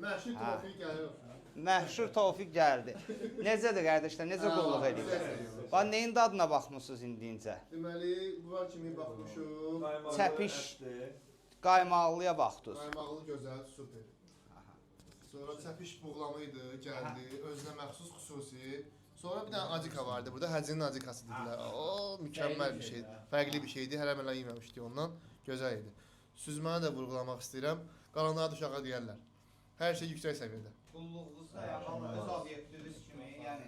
Məşhur Tofiq gəlir. Məşhur Tofiq gəldi. Necədir qardaşlar? Necə qulluq edirsiniz? Bax neyin dadına baxmısınız indincə? Deməli, bunlar kimi baxmışıq. Çəpiş qaymaqlıya baxdınız. Qaymaqlı gözəl, super. Sonra çəpiş buğlamı idi, gəldi. Özünə məxsus xüsusi. Sonra bir dənə acika vardı burada. Həcinin acikası dedilər. O mükəmməl bir şeydir. Fərqli bir şeydir. Hələ mən yeməmişdik ondan. Gözəl idi. Süzməni də vurğulamaq istəyirəm. Qalanları da uşağa deyərlər. Hər şey yüksək səviyyədə. Qulluğunuzda yəni öz obyektiniz kimi, yəni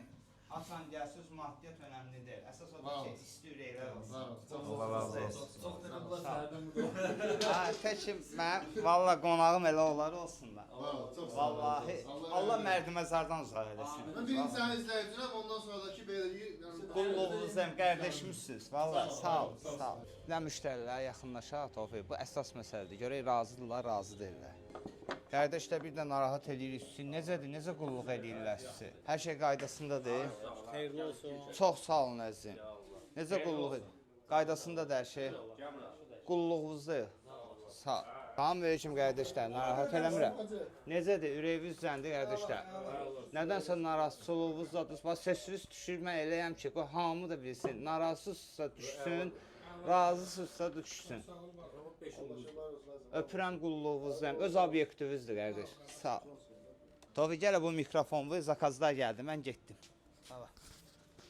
asan gəlsiz maddiyyat önəmli deyil. Əsas odur ki, isti ürəklər olsun. Çox təşəkkürlər səhərdən burada. Ha, təkim mən valla qonağım elə onlar olsun da. Çox sağ olun. Vallahi Allah mərdiməzardan uzaq eləsin. Mən birinci səni izləyiciyəm, ondan sonradakı belə Qulluğunuzdan qardaşımsınız. Valla sağ ol, sağ ol. Nə müştərilər yaxınlaşaq Tofiq. Bu əsas məsələdir. Görək razıdırlar, razı deyirlər. Qardaşlar bir də narahat edirik sizi. Necədir, necə qulluq edirlər sizi? Hər şey qaydasındadır. Xeyirli olsun. Çox sağ olun əzizim. Necə qulluq edir? Qaydasındadır hər şey. Qulluğunuzdur. Sağ ol. Tamam böyüküm qardaşlar, narahat eləmirəm. Necədir, ürəyiniz düzəndir qardaşlar. Nədənsə narahatsızlığınızdadır. Bax səsiniz düşür, mən eləyəm ki, qoy hamı da bilsin. Narahatsızsa düşsün, razısızsa düşsün. Öpürəm qulluğunuzdan, öz obyektivinizdir qardaş. Sağ ol. Tofiq gələ bu mikrofonu, zakazlar gəldi, mən getdim.